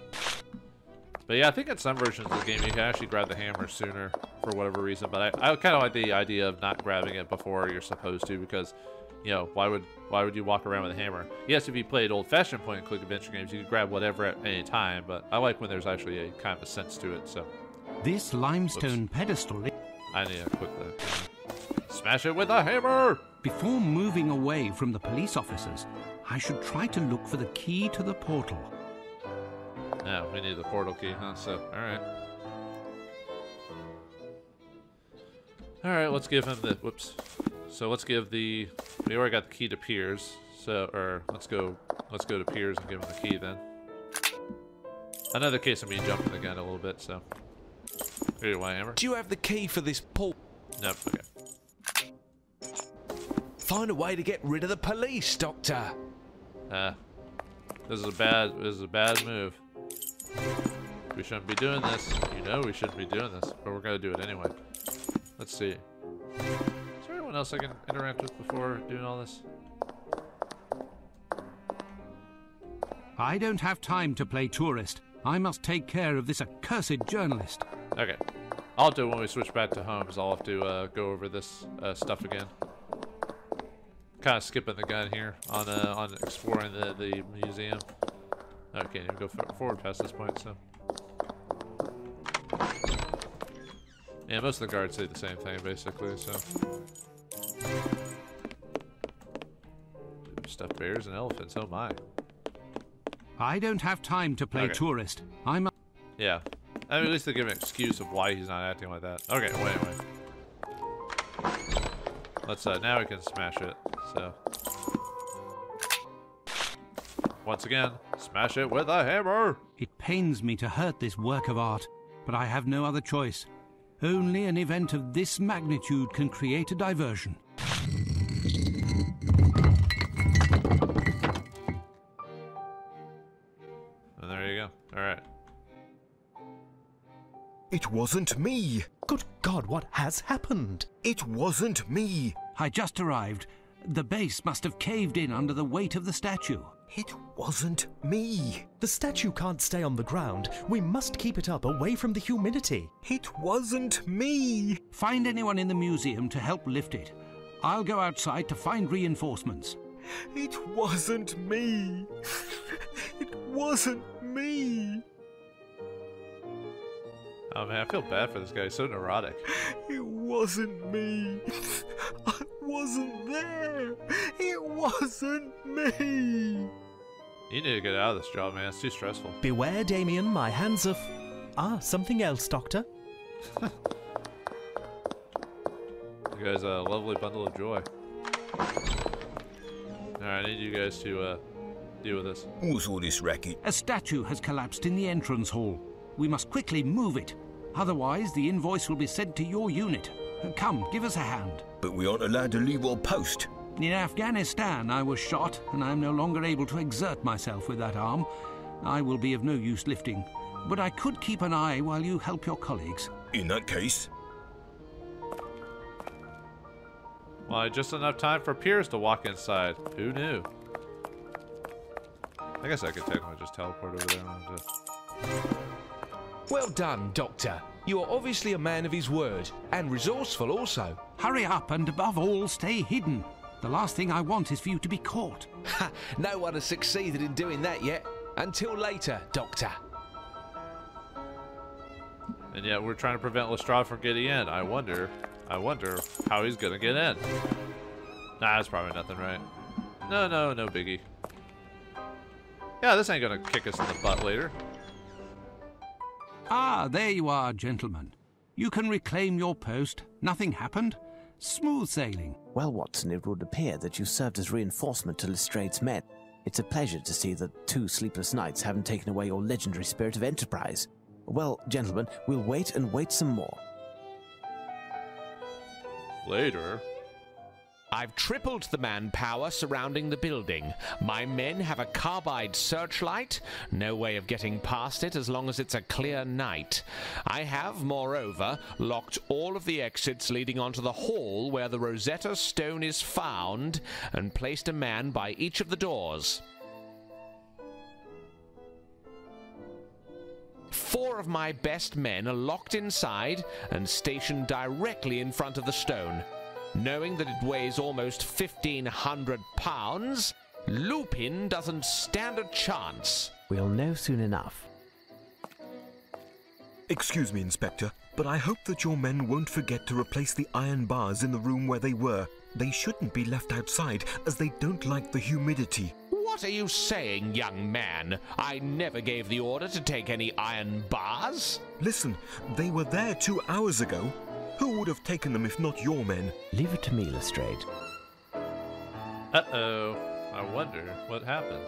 yeah, I think in some versions of the game, you can actually grab the hammer sooner for whatever reason. But I kind of like the idea of not grabbing it before you're supposed to, because, you know, why would you walk around with a hammer? Yes, if you played old-fashioned point-and-click adventure games, you could grab whatever at any time. But I like when there's actually a kind of a sense to it. So this limestone pedestal. I need to quit that. Smash it with a hammer! Before moving away from the police officers, I should try to look for the key to the portal. Yeah, we need the portal key, huh? So, alright. Alright, let's give him the... Whoops. So let's give the... We already got the key to Piers. So, or, let's go to Piers and give him the key then. Another case of me jumping the gun a little bit, so... Here you want, hammer? Do you have the key for this portal? Nope, okay. Find a way to get rid of the police, Doctor. This is a bad move. We shouldn't be doing this. You know we shouldn't be doing this, but we're gonna do it anyway. Let's see. Is there anyone else I can interact with before doing all this? I don't have time to play tourist. I must take care of this accursed journalist. Okay. I'll do it when we switch back to Holmes. I'll have to go over this stuff again. Kind of skipping the gun here on exploring the museum. I can't even go forward past this point, so. Yeah, most of the guards say the same thing, basically, so. Stuffed bears and elephants, oh my. I don't have time to play tourist. I'm... Yeah. I mean, at least they give an excuse of why he's not acting like that. Okay, well, anyway. Let's, now we can smash it, so. Once again, smash it with a hammer! It pains me to hurt this work of art, but I have no other choice. Only an event of this magnitude can create a diversion. And there you go. Alright. It wasn't me! Good God, what has happened? It wasn't me! I just arrived. The base must have caved in under the weight of the statue. It wasn't me! The statue can't stay on the ground. We must keep it up away from the humidity. It wasn't me! Find anyone in the museum to help lift it. I'll go outside to find reinforcements. It wasn't me! It wasn't me! Oh man, I feel bad for this guy. He's so neurotic. It wasn't me! I wasn't there! It wasn't me! You need to get out of this job, man. It's too stressful. Beware, Damien, my hands are... something else, Doctor. You guys a lovely bundle of joy. Alright, I need you guys to deal with this. What's all this racket? A statue has collapsed in the entrance hall. We must quickly move it. Otherwise, the invoice will be sent to your unit. Come, give us a hand. But we aren't allowed to leave our post. In Afghanistan, I was shot, and I am no longer able to exert myself with that arm. I will be of no use lifting. But I could keep an eye while you help your colleagues. In that case... Well, just enough time for Piers to walk inside. Who knew? I guess I could technically just teleport over there. Well done, Doctor. You are obviously a man of his word, and resourceful also. Hurry up, and above all, stay hidden. The last thing I want is for you to be caught. Ha! No one has succeeded in doing that yet. Until later, Doctor. And yet we're trying to prevent Lestrade from getting in. I wonder how he's gonna get in. Nah, that's probably nothing, right? No biggie. Yeah, this ain't gonna kick us in the butt later. Ah, there you are, gentlemen. You can reclaim your post. Nothing happened. Smooth sailing. Well, Watson, it would appear that you served as reinforcement to Lestrade's men. It's a pleasure to see that 2 sleepless nights haven't taken away your legendary spirit of enterprise. Well, gentlemen, we'll wait and wait some more. Later. I've tripled the manpower surrounding the building. My men have a carbide searchlight. No way of getting past it as long as it's a clear night. I have, moreover, locked all of the exits leading onto the hall where the Rosetta Stone is found and placed a man by each of the doors. 4 of my best men are locked inside and stationed directly in front of the stone. Knowing that it weighs almost 1,500 pounds, Lupin doesn't stand a chance. We'll know soon enough. Excuse me, Inspector, but I hope that your men won't forget to replace the iron bars in the room where they were. They shouldn't be left outside, as they don't like the humidity. What are you saying, young man? I never gave the order to take any iron bars. Listen, they were there 2 hours ago. Who would have taken them if not your men? Leave it to me, Lestrade. Uh-oh. I wonder what happened.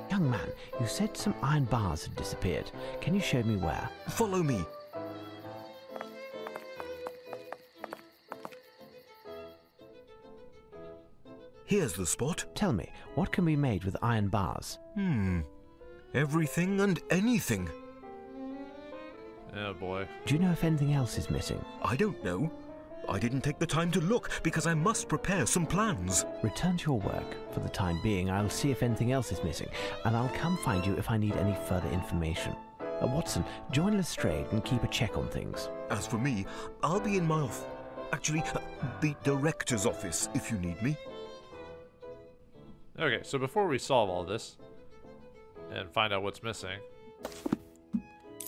Young man, you said some iron bars had disappeared. Can you show me where? Follow me. Here's the spot. Tell me, what can be made with iron bars? Everything and anything. Oh boy. Do you know if anything else is missing? I don't know. I didn't take the time to look because I must prepare some plans. Return to your work. For the time being, I'll see if anything else is missing, and I'll come find you if I need any further information. Watson, join Lestrade and keep a check on things. As for me, I'll be in my the director's office if you need me. Okay, so before we solve all this and find out what's missing,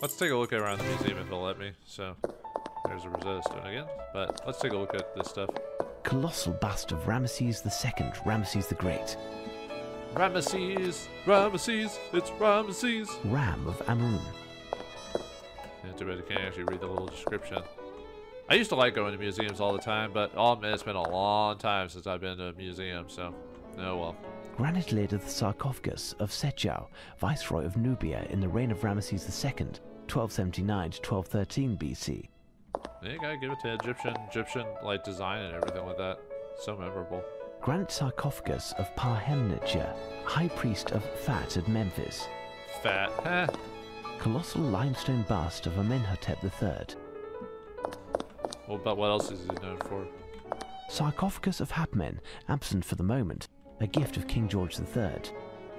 let's take a look around the museum if they'll let me. So, there's a Rosetta Stone again, but let's take a look at this stuff. Colossal bust of Ramesses II, Ramesses the Great. Ramesses, it's Ramesses. Ram of Amun. Yeah, too bad you can't actually read the little description. I used to like going to museums all the time, but I'll admit it's been a long time since I've been to a museum, so, oh well. Granite lid of the sarcophagus of Setjau, Viceroy of Nubia in the reign of Ramesses II, 1279 to 1213 BC. Yeah, you gotta give it to Egyptian like design and everything like that. So memorable. Granite sarcophagus of Parhemnitja, High Priest of Fat at Memphis. Fat, huh? Colossal limestone bust of Amenhotep III. Well, but what else is he known for? Sarcophagus of Hapmen, absent for the moment, a gift of King George III.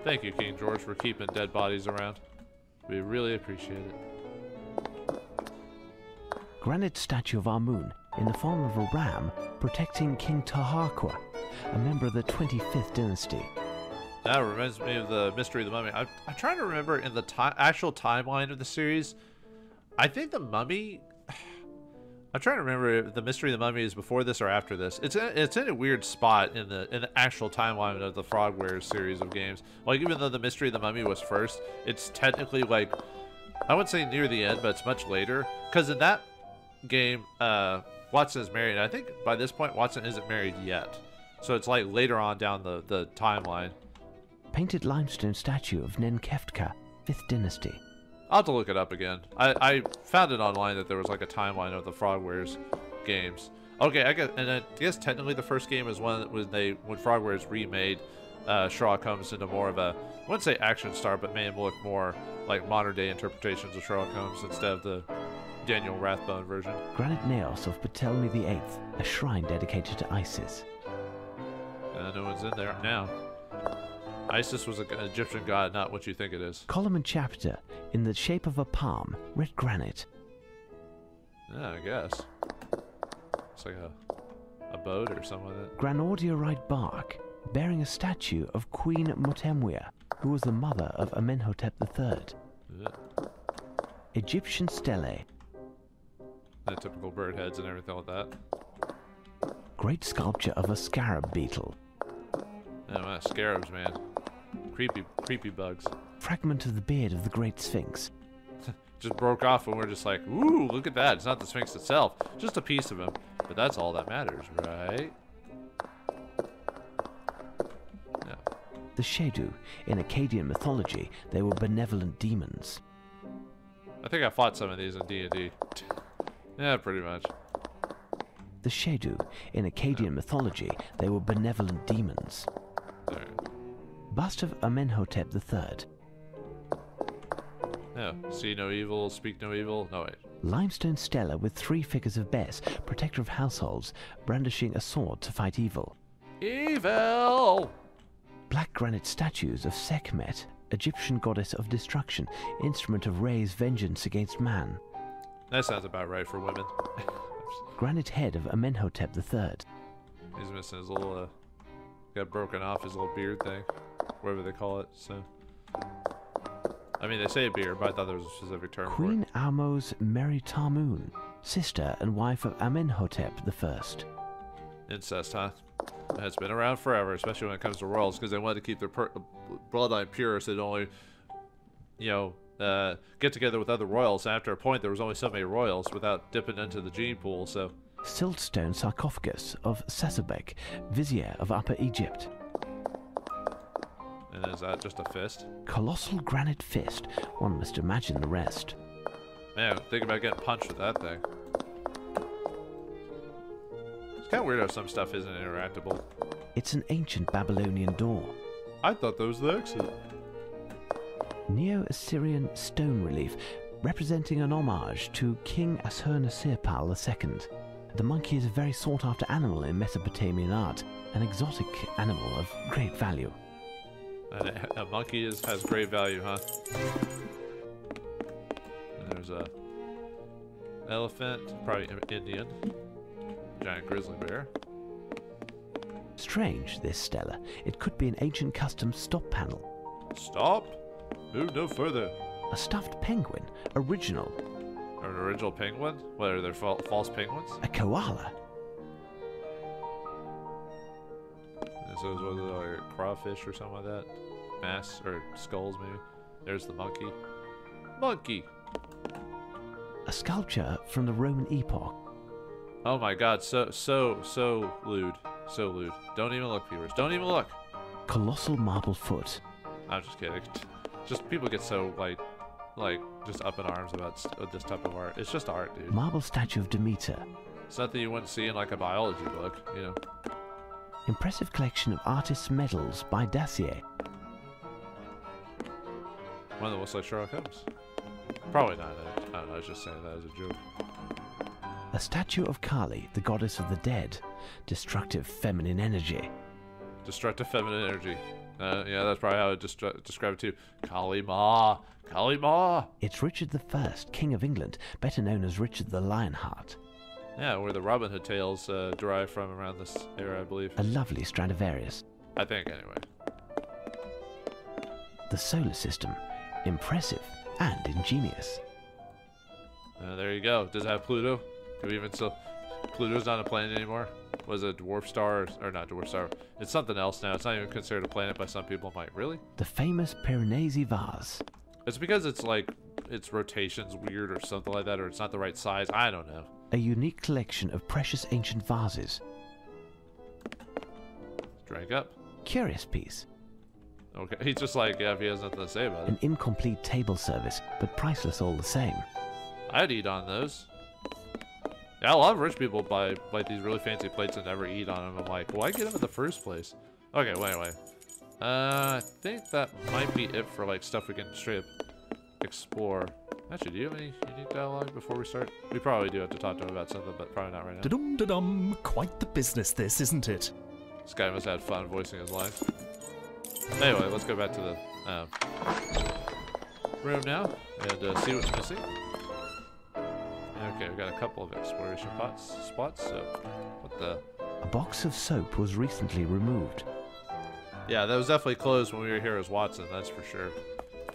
Thank you, King George, for keeping dead bodies around. We really appreciate it. Granite statue of Amun, in the form of a ram, protecting King Taharqa, a member of the 25th dynasty. That reminds me of the Mystery of the Mummy. I'm trying to remember in the actual timeline of the series. I think the Mummy... I'm trying to remember if the Mystery of the Mummy is before this or after this. It's in a weird spot in the actual timeline of the Frogwares series of games. Like, even though the Mystery of the Mummy was first, it's technically, like, I wouldn't say near the end, but it's much later. Because in that game, Watson is married. I think by this point, Watson isn't married yet. So it's, like, later on down the timeline. Painted limestone statue of Nenkeftka, 5th dynasty. I'll have to look it up again. I found it online that there was like a timeline of the Frogwares games. Okay, I guess technically the first game is when Frogwares remade Sherlock Holmes into more of a, I wouldn't say action star, but made him look more like modern day interpretations of Sherlock Holmes instead of the Daniel Rathbone version. Granite naos of Ptolemy VIII, a shrine dedicated to Isis. No one's in there now. Isis was an Egyptian god, not what you think it is. Column and chapter, in the shape of a palm, red granite. Yeah, I guess. It's like a boat or something like that. Granodiorite bark, bearing a statue of Queen Mutemwia, who was the mother of Amenhotep III. Yeah. Egyptian stele. The typical bird heads and everything like that. Great sculpture of a scarab beetle. Oh, man, scarabs, man. Creepy bugs. Fragment of the beard of the Great Sphinx. just broke off and we're just like, ooh, look at that. It's not the Sphinx itself, just a piece of him. But that's all that matters, right? No. The Shedu. In Akkadian mythology, they were benevolent demons. I think I fought some of these in D&D. Yeah, pretty much. The Shedu. In Akkadian mythology, they were benevolent demons. There. Bust of Amenhotep III. No. See no evil, speak no evil. No, wait. Limestone stela with 3 figures of Bes, protector of households, brandishing a sword to fight evil. Evil! Black granite statues of Sekhmet, Egyptian goddess of destruction, instrument of Re's vengeance against man. That sounds about right for women. Granite head of Amenhotep III. He's missing his little, got broken off his little beard thing, whatever they call it, so. I mean, they say beard, but I thought there was a specific term Queen for it. Amos Meritamun, sister and wife of Amenhotep I. Incest, huh? It's been around forever, especially when it comes to royals, because they wanted to keep their bloodline pure, so they'd only, you know, get together with other royals. And after a point, there was only so many royals without dipping into the gene pool, so. Siltstone sarcophagus of Sassobek, vizier of Upper Egypt. And is that just a fist? Colossal granite fist. One must imagine the rest. Man, think about getting punched with that thing. It's kind of weird how some stuff isn't interactable. It's an ancient Babylonian door. I thought that was the exit. Neo-Assyrian stone relief representing an homage to King Ashurnasirpal II. The monkey is a very sought-after animal in Mesopotamian art, an exotic animal of great value. A monkey has great value, huh? And there's a elephant, probably Indian. Giant grizzly bear. Strange, this stela. It could be an ancient custom stop panel. Stop? Move no further. A stuffed penguin. Original. An original penguin? What, are there false penguins? A koala. So it was like a crawfish or something like that. Mass or skulls maybe. There's the monkey. Monkey! A sculpture from the Roman epoch. Oh my god, so lewd. So lewd. Don't even look, viewers. Don't even look! Colossal marble foot. I'm just kidding. Just people get so like just up in arms about this type of art. It's just art, dude. Marble statue of Demeter. It's nothing you wouldn't see in like a biology book, you know. Impressive collection of artists' medals by Dacier. One that looks like Sherlock Holmes. Probably not. I don't know. I was just saying that as a joke. A statue of Kali, the goddess of the dead. Destructive feminine energy. Destructive feminine energy. Yeah, that's probably how I would describe it too. Kali Ma! Kali Ma! It's Richard I, King of England, better known as Richard the Lionheart. Yeah, where the Robin Hood tales derive from around this era, I believe. A lovely Stradivarius. I think, anyway. The solar system. Impressive and ingenious. There you go. Does it have Pluto? Do we even still... Pluto's not a planet anymore? Was it a dwarf star? Or not dwarf star. It's something else now. It's not even considered a planet by some people. I'm like, really? The famous Piranesi vase. It's because it's like... its rotation's weird or something like that, or it's not the right size. I don't know. A unique collection of precious ancient vases. Drink up. Curious piece. Okay, he's just like, yeah, if he has nothing to say about it. An incomplete table service, but priceless all the same. I'd eat on those. Yeah, a lot of rich people buy like these really fancy plates and never eat on them. I'm like, why get them in the first place? Okay, wait. I think that might be it for like stuff we can straight up explore. Actually, do you have any unique dialogue before we start? We probably do have to talk to him about something, but probably not right now. Da-dum-da-dum. Quite the business this, isn't it? This guy must have had fun voicing his lines. Anyway, let's go back to the room now and see what's missing. Okay, we've got a couple of exploration spots. So, what the? A box of soap was recently removed. Yeah, that was definitely closed when we were here as Watson. That's for sure.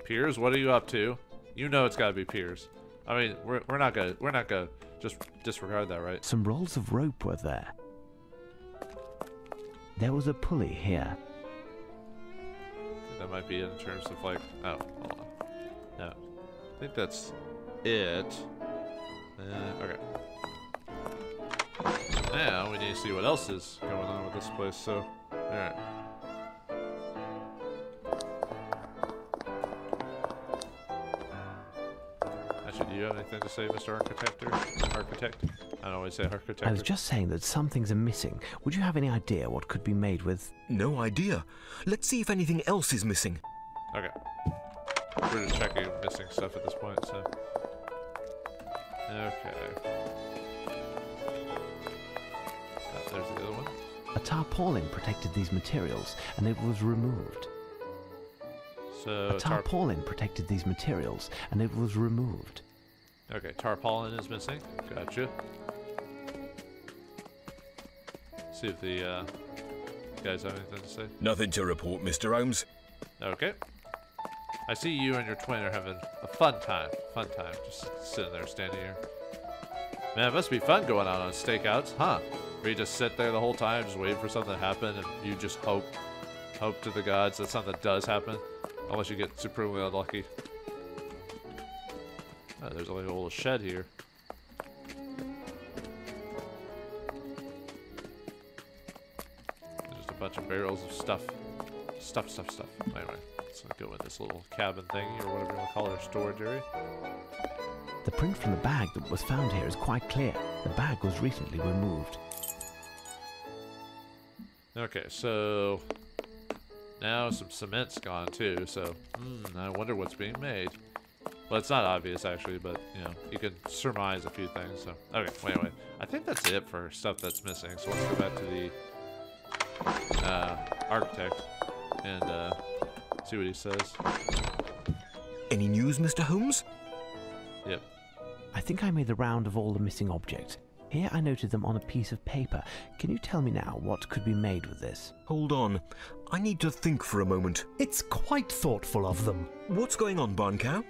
Piers, what are you up to? You know it's got to be Piers. I mean, we're not gonna just disregard that, right? Some rolls of rope were there. There was a pulley here. That might be it in terms of like, oh, hold on. No, I think that's it. Okay. Now we need to see what else is going on with this place. So, alright. Actually, do you have anything to say, Mr. Architect? Architect? I don't always say architect. I was just saying that some things are missing. Would you have any idea what could be made with... No idea. Let's see if anything else is missing. Okay. We're just checking missing stuff at this point, so... Okay. There's the other one. A tarpaulin protected these materials, and it was removed. So a tarpaulin protected these materials, and it was removed. Okay, tarpaulin is missing. Gotcha. See if the guys have anything to say. Nothing to report, Mr. Holmes. Okay. I see you and your twin are having a fun time. Fun time. Just sitting there, standing here. Man, it must be fun going out on stakeouts, huh? Where you just sit there the whole time, just waiting for something to happen, and you just hope to the gods that something does happen, unless you get supremely unlucky. Oh, there's a little shed here. There's just a bunch of barrels of stuff. Stuff. Anyway, let's go in this little cabin thingy, or whatever you want to call it, our storage area. The print from the bag that was found here is quite clear. The bag was recently removed. Okay, so now some cement's gone too, so I wonder what's being made. Well, it's not obvious actually, but you know, you can surmise a few things. So okay, wait. I think that's it for stuff that's missing. So let's go back to the architect and see what he says. Any news, Mr. Holmes? Yep. I think I made the round of all the missing objects. Here I noted them on a piece of paper. Can you tell me now what could be made with this? Hold on. I need to think for a moment. It's quite thoughtful of them. What's going on, Barn Cow?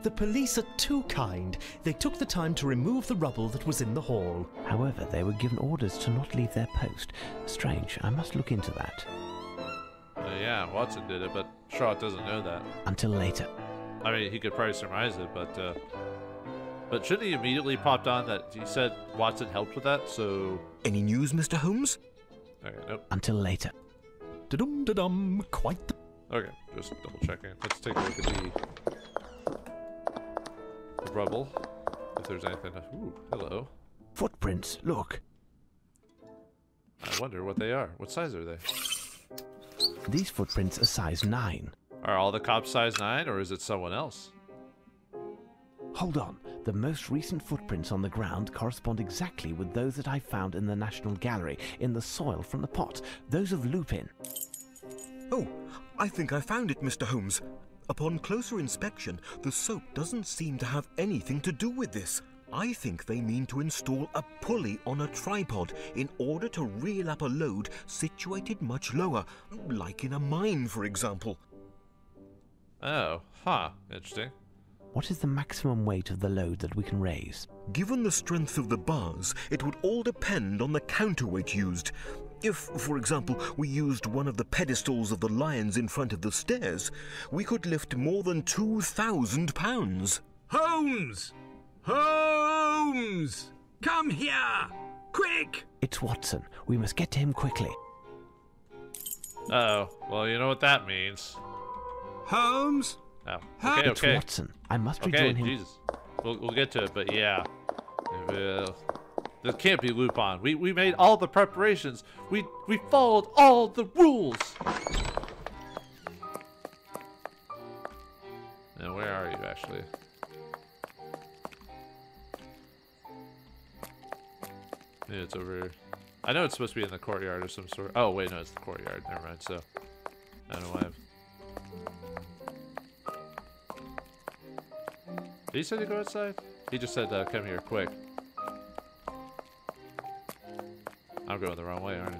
The police are too kind. They took the time to remove the rubble that was in the hall. However, they were given orders to not leave their post. Strange. I must look into that. Yeah, Watson did it, but Shaw doesn't know that. Until later. I mean, he could probably surmise it, but shouldn't he immediately popped on that he said Watson helped with that, so... Any news, Mr. Holmes? Okay, nope. Until later. Da-dum-da-dum, quite the... Okay, just double checking. Let's take a look at the rubble, if there's anything. Ooh, hello. Footprints, look. I wonder what they are. What size are they? These footprints are size 9. Are all the cops size 9, or is it someone else? Hold on. The most recent footprints on the ground correspond exactly with those that I found in the National Gallery, in the soil from the pot. Those of Lupin. Oh, I think I found it, Mr. Holmes. Upon closer inspection, the soap doesn't seem to have anything to do with this. I think they mean to install a pulley on a tripod in order to reel up a load situated much lower, like in a mine, for example. Oh, huh. Interesting. What is the maximum weight of the load that we can raise? Given the strength of the bars, it would all depend on the counterweight used. If, for example, we used one of the pedestals of the lions in front of the stairs, we could lift more than 2,000 pounds. Holmes! Holmes! Come here! Quick! It's Watson. We must get to him quickly. Uh-oh. Well, you know what that means. Holmes? Oh, okay, It's okay. Watson. I must Okay, rejoin him. Jesus. We'll get to it, but yeah. This can't be Lupin. We made all the preparations. We followed all the rules. Now, where are you, actually? Maybe it's over here. I know it's supposed to be in the courtyard of some sort. Oh, wait, no, it's the courtyard. Never mind, so... I don't know why Did he say to go outside? He just said, come here, quick. I'm going the wrong way, aren't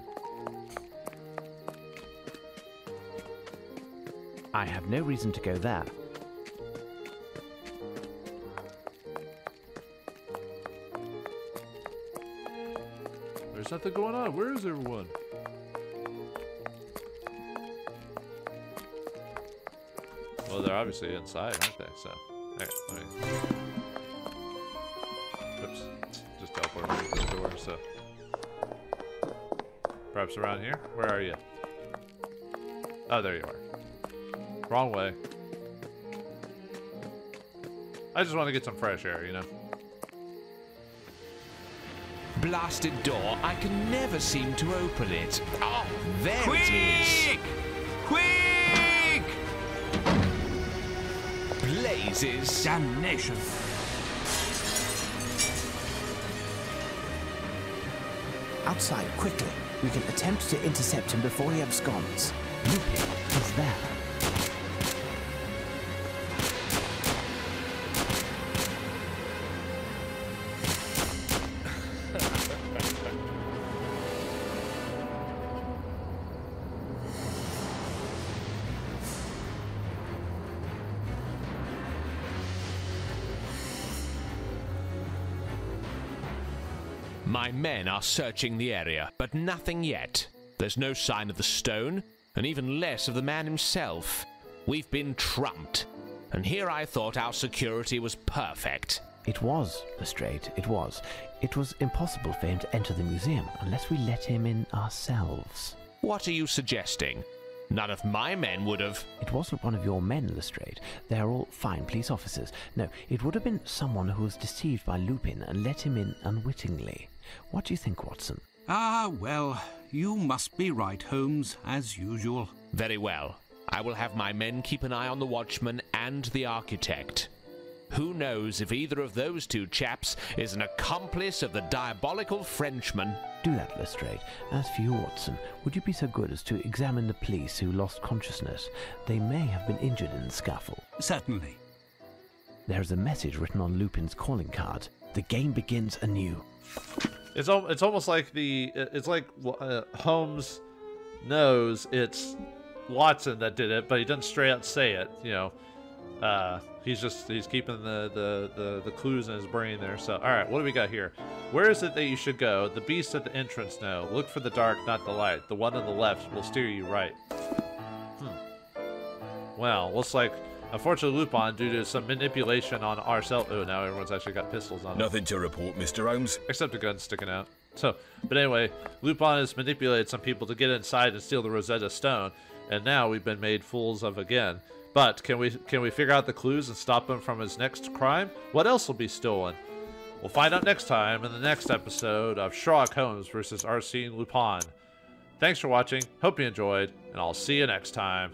I? I have no reason to go there. There's nothing going on. Where is everyone? Well, they're obviously inside, aren't they? So, alright, let me... so... Perhaps around here? Where are you? Oh, there you are. Wrong way. I just want to get some fresh air, you know? Blasted door, I can never seem to open it. Oh, there Quick! it is. Quick! Blazes. Damnation. Outside, quickly. We can attempt to intercept him before he absconds. Lupin is there. My men are searching the area, but nothing yet. There's no sign of the stone, and even less of the man himself. We've been trumped, and here I thought our security was perfect. It was, Lestrade, it was. It was impossible for him to enter the museum unless we let him in ourselves. What are you suggesting? None of my men would have... It wasn't one of your men, Lestrade. They are all fine police officers. No, it would have been someone who was deceived by Lupin and let him in unwittingly. What do you think, Watson? Ah, well, you must be right, Holmes, as usual. Very well. I will have my men keep an eye on the watchman and the architect. Who knows if either of those two chaps is an accomplice of the diabolical Frenchman? Do that, Lestrade. As for you, Watson, would you be so good as to examine the police who lost consciousness? They may have been injured in the scuffle. Certainly. There is a message written on Lupin's calling card. The game begins anew. It's almost like Holmes knows it's Watson that did it, but he doesn't straight out say it. You know, he's keeping the clues in his brain there. So, all right, what do we got here? Where is it that you should go? The beast at the entrance. No, look for the dark, not the light. The one on the left will steer you right. Well, looks like. Unfortunately, Lupin, due to some manipulation on Arsène... Oh, now everyone's actually got pistols on them. Nothing to report, Mr. Holmes. Except a gun sticking out. So, but anyway, Lupin has manipulated some people to get inside and steal the Rosetta Stone, and now we've been made fools of again. But can we figure out the clues and stop him from his next crime? What else will be stolen? We'll find out next time in the next episode of Sherlock Holmes versus Arsène Lupin. Thanks for watching, hope you enjoyed, and I'll see you next time.